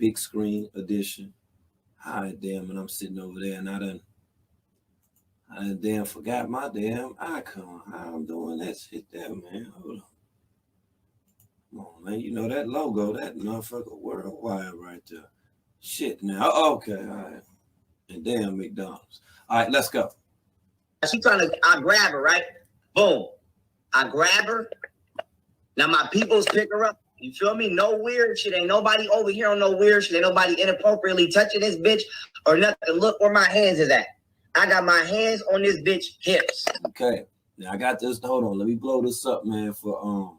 big screen edition. Alright, damn, and I'm sitting over there and I done damn forgot my damn icon. How I'm doing that shit there, man. Hold on. Come on, man. You know that logo, that motherfucker worldwide right there. Shit now. Okay, all right. And damn McDonald's. All right, let's go. She trying to, I grab her, right? Boom. I grab her. Now my peoples pick her up. You feel me? No weird shit. Ain't nobody over here on no weird shit. Ain't nobody inappropriately touching this bitch or nothing. Look where my hands is at. I got my hands on this bitch hips. Okay. Now I got this. Hold on. Let me blow this up, man, for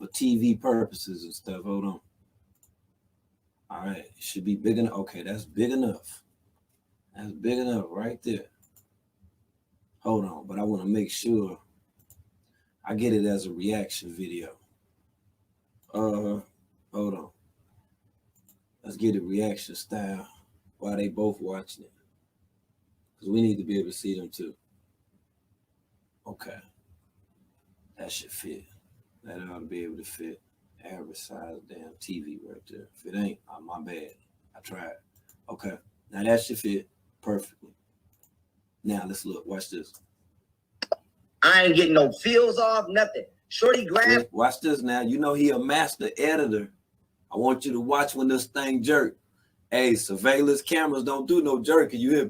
TV purposes and stuff. Hold on. All right. It should be big enough. Okay, that's big enough. That's big enough right there. Hold on, but I want to make sure I get it as a reaction video. Hold on. Let's get a reaction style while they both watching it. Because we need to be able to see them too. Okay. That should fit. That ought to be able to fit. Average size damn TV right there. If it ain't, my bad. I tried. Okay. Now that should fit perfectly. Now let's look. Watch this. I ain't getting no feels off, nothing. Shorty grab. Watch this now. You know he a master editor. I want you to watch when this thing jerk. Hey, surveillance cameras don't do no jerking. You hear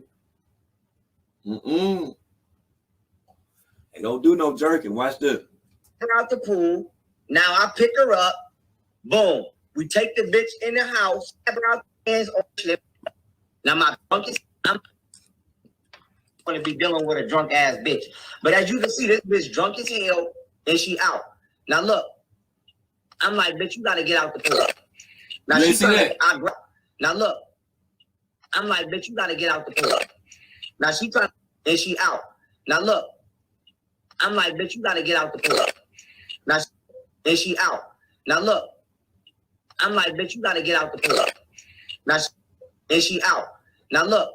me? They don't do no jerking. Watch this. Out the pool. Now I pick her up. Boom. We take the bitch in the house. Have her out the hands on the slip. Now my drunk is. I'm going to be dealing with a drunk ass bitch. But as you can see, this bitch drunk as hell and she out. Now look. I'm like, bitch, you got to get out the pool. Now she trying to. Now look. I'm like, bitch, you got to get out the pool. Now she trying and she out. Now look. I'm like, bitch, you got to get out the pool. Now and she out. Now look. I'm like, bitch, you got to get out the pool. Now and she out. Now look.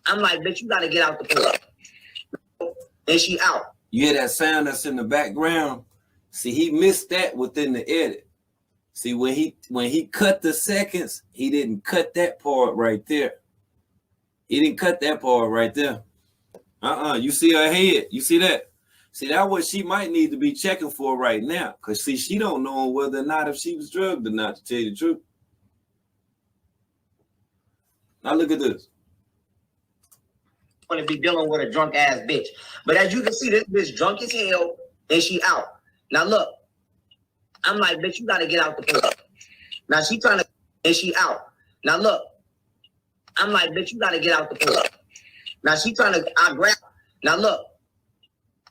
I'm like, bitch, you got to get out the pool. And she out. You hear that sound that's in the background? See, he missed that within the edit. See, when he cut the seconds, he didn't cut that part right there. He didn't cut that part right there. You see her head. You see that? See, that's what she might need to be checking for right now. Because, see, she don't know whether or not if she was drugged or not, to tell you the truth. Now, look at this. Going to be dealing with a drunk ass bitch. But as you can see, this bitch drunk as hell and she out. Now, look. I'm like, bitch, you got to get out the pool. Now she trying to, and she out. Now look. I'm like, bitch, you got to get out the pool. Now she trying to, I grab. Now look.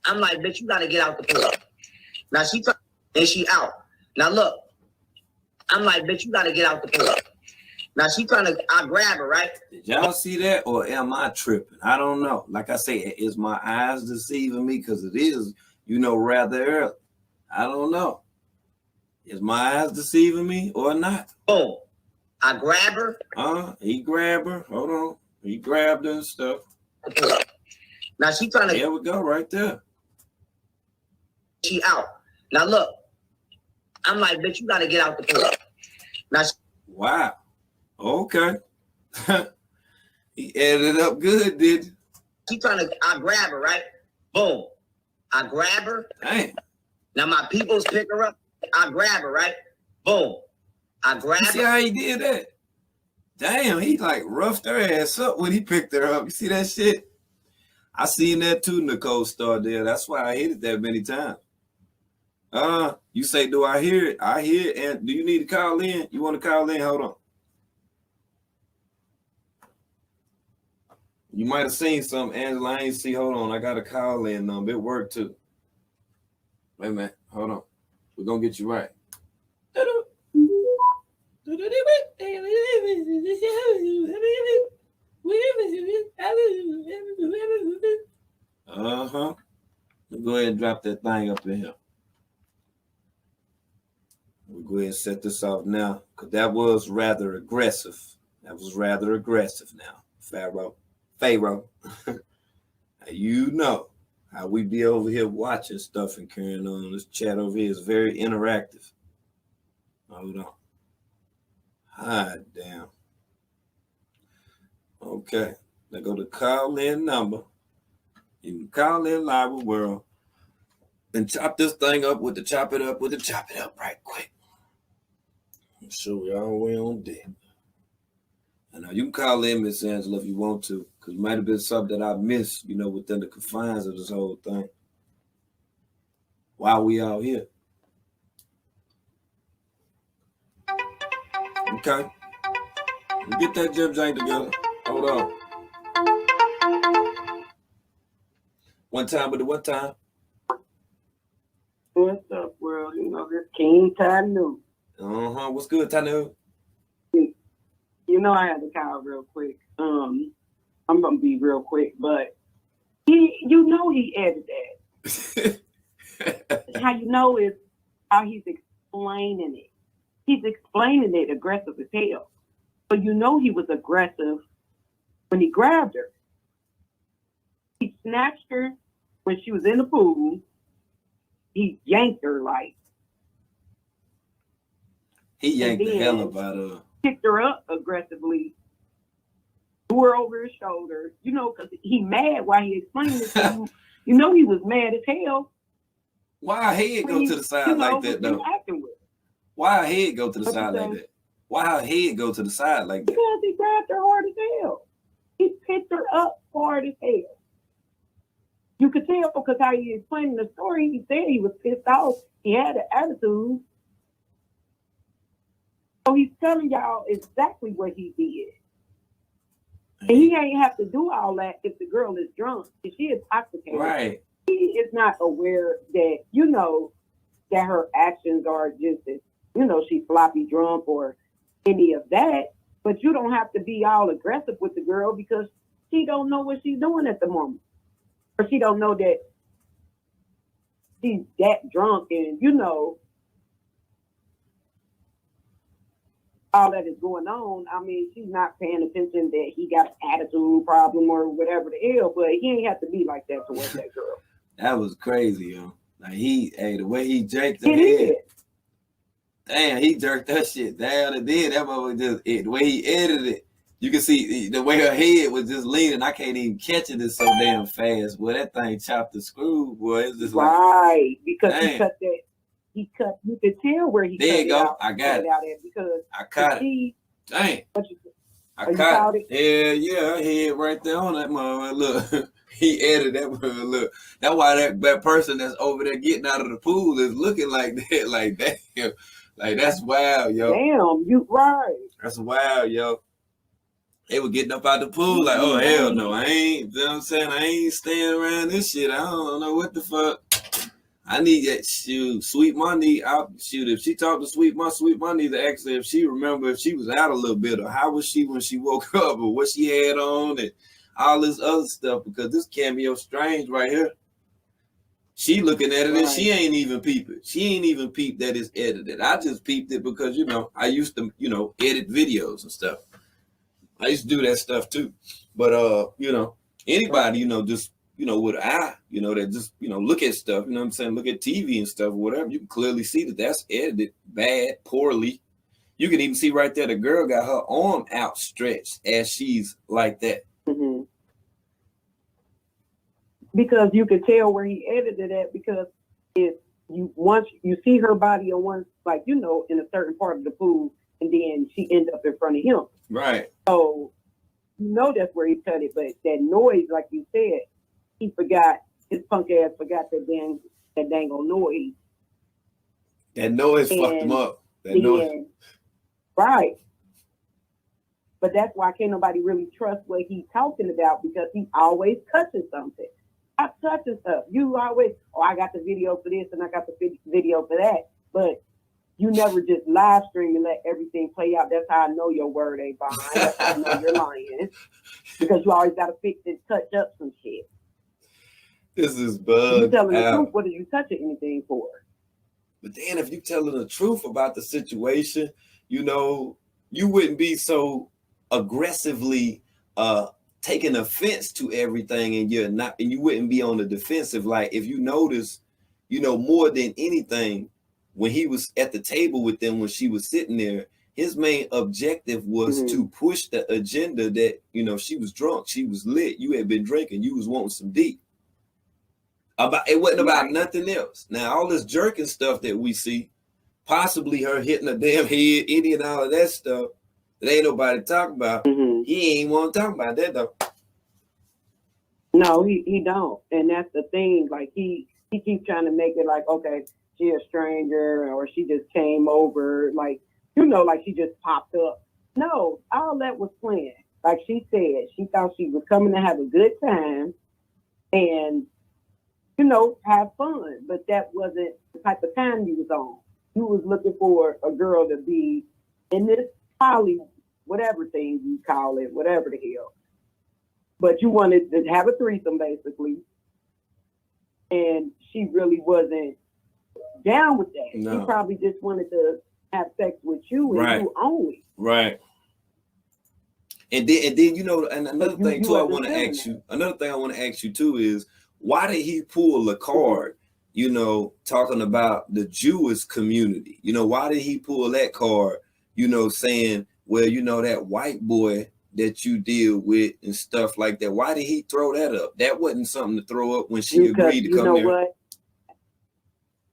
I'm like, bitch, you got to get out the pool. Now she trying, and she out. Now look. I'm like, bitch, you got to get out the pool. Now she trying to, I grab her, right? Did y'all see that, or am I tripping? I don't know. Like I say, is my eyes deceiving me? Because it is, rather early. I don't know. Is my eyes deceiving me or not? Boom. I grab her. He grabbed her. Hold on. He grabbed her and stuff. Now she trying to. There we go, right there. She out. Now look. I'm like, bitch, you got to get out the pool. Now. Wow. Okay. He edited up good, did you? She trying to, I grab her, right? Boom. I grab her. Damn. Now my peoples pick her up. I grab her, right? Boom. I grab her. You see how he did that? Damn, he like roughed her ass up when he picked her up. You see that shit? I seen that too, Nicole Star there. That's why I hit it that many times. You say, do I hear it? I hear it. And do you need to call in? You want to call in? Hold on. You might have seen something, Angela. I ain't see. Hold on. I got a call in number. It worked too. Wait a minute. Hold on. We're going to get you right. Let's go ahead and drop that thing up in here. We'll go ahead and set this off now, because that was rather aggressive. Now. Pharaoh. You know how we be over here watching stuff and carrying on. This chat over here is very interactive. Hold on. Hot damn. Okay. Now go to call in number. You can call in live with World and chop this thing up with the chop it up right quick. So we all the way on deck. And now you can call in, Miss Angela, if you want to, because it might have been something that I missed, you know, within the confines of this whole thing. While we out here. Okay. Get that Jim Jank together. Hold on. One time with the one time. What's up, world? You know, this King Tanu. What's good, Tanu? You know, I had to call real quick. I'm gonna be real quick, but he added that. How you know is how he's explaining it. He's explaining it aggressive as hell. But you know he was aggressive when he grabbed her. He snatched her when she was in the pool. He yanked her like. He yanked the hell about her. Picked her up aggressively, threw her over his shoulder, you know, because he mad while he explained it to you. You know he was mad as hell. Why her head go to the side like that, though? Why her head go to the side like that? Why her head go to the side like that? Because he grabbed her hard as hell. He picked her up hard as hell. You could tell because how he explained the story, he said he was pissed off. He had an attitude. So he's telling y'all exactly what he did. And he ain't have to do all that if the girl is drunk. If she is intoxicated. Right. He is not aware that, you know, that her actions are just, you know, she's sloppy drunk or any of that. But you don't have to be all aggressive with the girl because she don't know what she's doing at the moment. Or she don't know that she's that drunk and, you know, all that is going on. I mean, she's not paying attention that he got an attitude problem or whatever the hell, but he ain't have to be like that towards that girl. That was crazy, yo. Like the way he jerked her head. Damn, he jerked that shit down and then that motherfucker just, the way he edited it, you can see the way her head was just leaning. I can't even catch it so damn fast. Boy, that thing chopped the screw, boy. It's just like. Right, because he cut that. You could tell where he there cut you go. it out. I got it. Out there because I caught it. Dang. I caught it. Yeah, I head right there on that motherfucker. Look, he edited that motherfucker. Look, that's why that person that's over there getting out of the pool is looking like that. Like that. Like that's wild, yo. Damn, you right. That's wild, yo. They were getting up out the pool like, oh hell no, I ain't. You know what I'm saying? I ain't staying around this shit. I don't know what the fuck. I need that shoot. Sweet Money, I'll shoot. If she talked to Sweet Money to ask her if she remember if she was out a little bit or how was she when she woke up or what she had on and all this other stuff because this cameo strange right here. She looking at it and she ain't even peep it. She ain't even peeped that it's edited. I just peeped it because, you know, I used to, you know, edit videos and stuff. I used to do that stuff too. But, you know, anybody, you know, just, you know, with an eye, you know, that just, you know, look at stuff, you know what I'm saying? Look at TV and stuff or whatever. You can clearly see that that's edited bad, poorly. You can even see right there, the girl got her arm outstretched as she's like that. Mm-hmm. Because you could tell where he edited it because once you see her body on one, like, you know, in a certain part of the pool and then she ends up in front of him. Right. So, you know, that's where he cut it. But that noise, like you said, he forgot, his punk ass forgot that dang old noise. That noise fucked him up. That noise. Right. But that's why can't nobody really trust what he's talking about because he's always touching something. I'm touching stuff. You always, I got the video for this and I got the video for that. But you never just live stream and let everything play out. That's how I know your word ain't behind. That's how I know you're lying. Because you always got to fix and touch up some shit. This is bugged. You telling the truth, what are you touching anything for? But then if you telling the truth about the situation, you know, you wouldn't be so aggressively taking offense to everything and you wouldn't be on the defensive. Like if you notice, you know, more than anything, when he was at the table with them, when she was sitting there, his main objective was to push the agenda that, you know, she was drunk, she was lit, you had been drinking, you was wanting some deep. It wasn't about nothing else. Now, all this jerking stuff that we see, possibly her hitting a damn head, any and all of that stuff that ain't nobody talking about. He ain't want to talk about that though. No, he don't. And that's the thing. Like he keeps trying to make it like, okay, she a stranger or she just came over, like, you know, like she just popped up. No, all that was planned. Like she said, she thought she was coming to have a good time and, you know, have fun. But that wasn't the type of time you was on. You was looking for a girl to be in this poly, whatever thing you call it, whatever the hell. But you wanted to have a threesome, basically. And she really wasn't down with that. No. She probably just wanted to have sex with you and you only. Right. And then you know, and another thing too, I want to ask you. Another thing I want to ask you too is, why did he pull the card? You know, talking about the Jewish community. You know, why did he pull that card? You know, saying, well, you know, that white boy that you deal with and stuff like that. Why did he throw that up? That wasn't something to throw up when she agreed to come there. You know what?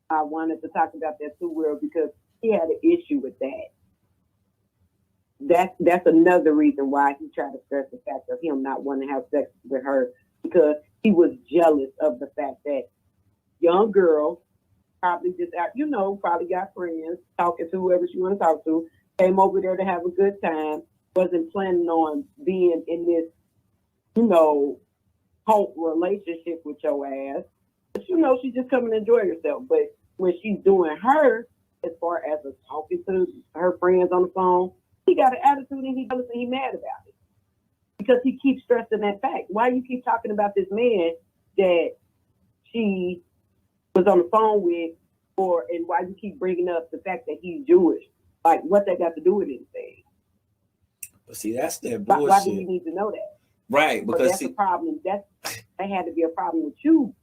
I wanted to talk about that too, Will, because he had an issue with that. That's another reason why he tried to stress the fact of him not wanting to have sex with her, because he was jealous of the fact that young girl probably just out, you know, probably got friends, talking to whoever she want to talk to, came over there to have a good time, wasn't planning on being in this, you know, cult relationship with your ass. But, you know, she just come and enjoy herself. But when she's doing her, as far as talking to her friends on the phone, he got an attitude and he jealous and he mad about it. Because he keeps stressing that fact. Why you keep talking about this man that she was on the phone with, and why you keep bringing up the fact that he's Jewish? Like, what that got to do with anything? But see, that's that bullshit. Why do you need to know that? Right, because that's a problem. That had to be a problem with you.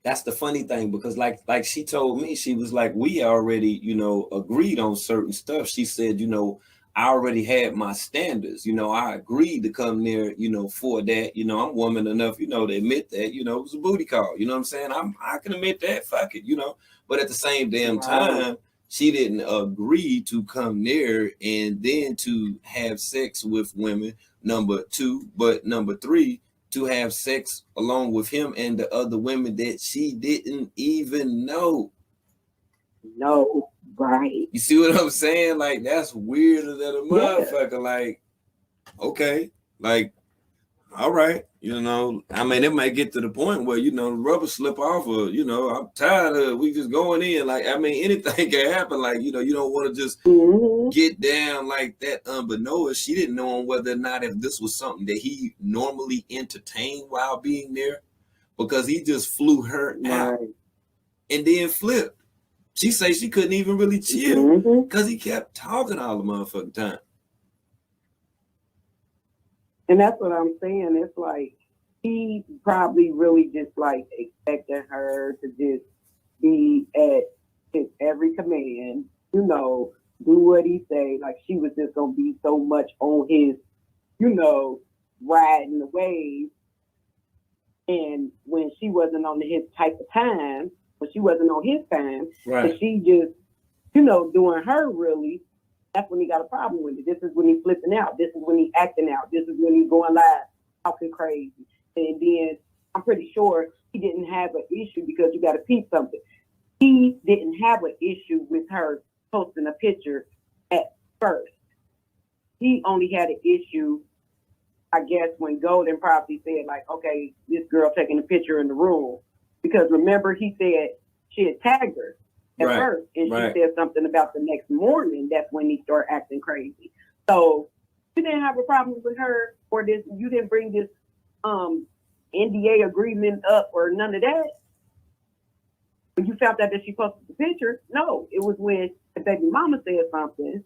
That's the funny thing, because like she told me, she was like, we already, you know, agreed on certain stuff. She said, you know, I already had my standards. You know, I agreed to come there, you know, for that. You know, I'm woman enough, you know, to admit that, you know, it was a booty call. You know what I'm saying? I can admit that. Fuck it, you know. But at the same damn time, she didn't agree to come there and then to have sex with women, number two. But number three, to have sex along with him and the other women that she didn't even know. No, right. You see what I'm saying? Like, that's weirder than a motherfucker. Yeah. Like, okay, like, all right, you know, I mean, it might get to the point where, you know, the rubber slip off, or, you know, I'm tired of we just going in. Like, I mean, anything can happen. Like, you know, you don't want to just get down like that unbeknownst. She didn't know whether or not if this was something that he normally entertained while being there, because he just flew her out and then flipped. She say she couldn't even really chill because he kept talking all the motherfucking time. And that's what I'm saying. It's like he probably really just like expected her to just be at his every command, you know, do what he say. Like she was just gonna be so much on his, you know, riding the wave. And when she wasn't on his type of time, when she wasn't on his time, but she just, you know, doing her really, that's when he got a problem with it. This is when he's flipping out. This is when he's acting out. This is when he's going live, talking crazy. And then I'm pretty sure he didn't have an issue, because you got to peep something. He didn't have an issue with her posting a picture at first. He only had an issue, I guess, when Golden probably said, like, okay, this girl taking a picture in the room. Because remember, he said she had tagged her at first, and she said something about the next morning. That's when he started acting crazy. So you didn't have a problem with her, or this. You didn't bring this NDA agreement up or none of that. When you found out that she posted the picture, no, it was when the baby mama said something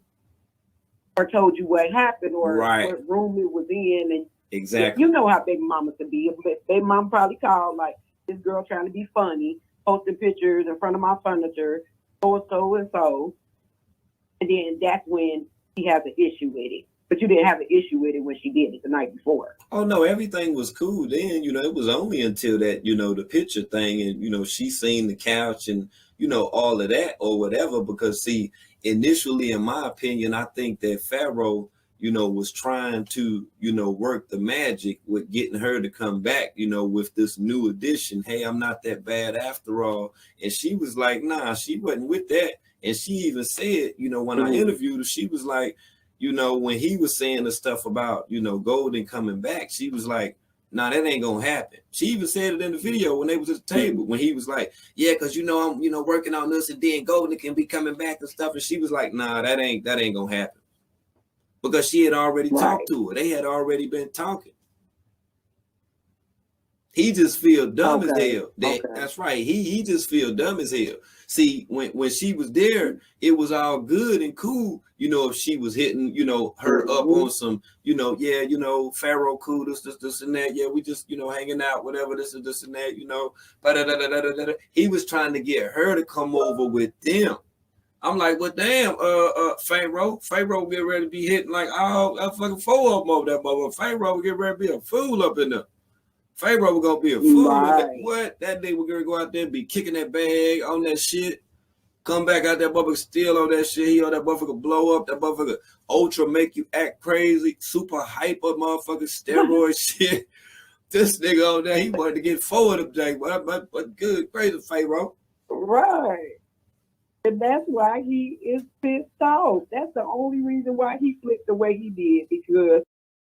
or told you what happened or what room it was in, and exactly, you know how baby mama could be. Baby mama probably called like, this girl trying to be funny, posting pictures in front of my furniture, so and so, and then that's when he has an issue with it. But you didn't have an issue with it when she did it the night before. Oh no, everything was cool then. It was only until that, the picture thing, and she seen the couch and all of that or whatever. Because see, initially, in my opinion, I think that Pharaoh, was trying to, work the magic with getting her to come back, with this new addition. Hey, I'm not that bad after all. And she was like, nah, she wasn't with that. And she even said, when I interviewed her, she was like, when he was saying the stuff about, Golden coming back, she was like, nah, that ain't gonna happen. She even said it in the video when they was at the table, when he was like, yeah, because I'm, working on this, and then Golden can be coming back and stuff. And she was like, nah, that ain't gonna happen. Because she had already talked to her. They had already been talking. He just feel dumb as hell. That's right. He just feel dumb as hell. See, when she was there, it was all good and cool. If she was hitting, her up on some, Pharaoh cool, this and that. Yeah, we just, hanging out, whatever, this and that, He was trying to get her to come over with them. I'm like, well, damn, Pharaoh get ready to be hitting like all fucking 4 of them over that mother. Pharaoh get ready to be a fool up in there. Pharaoh was gonna be a fool. Right. What? That day we're gonna go out there and be kicking that bag on that shit. Come back out there, motherfucker, steal on that shit. He on that motherfucker blow up. That motherfucker ultra make you act crazy. Super hyper motherfucker steroid shit. This nigga on there, he wanted to get 4 of them things. But good, crazy Pharaoh. Right. And that's why he is pissed off. That's the only reason why he flipped the way he did, because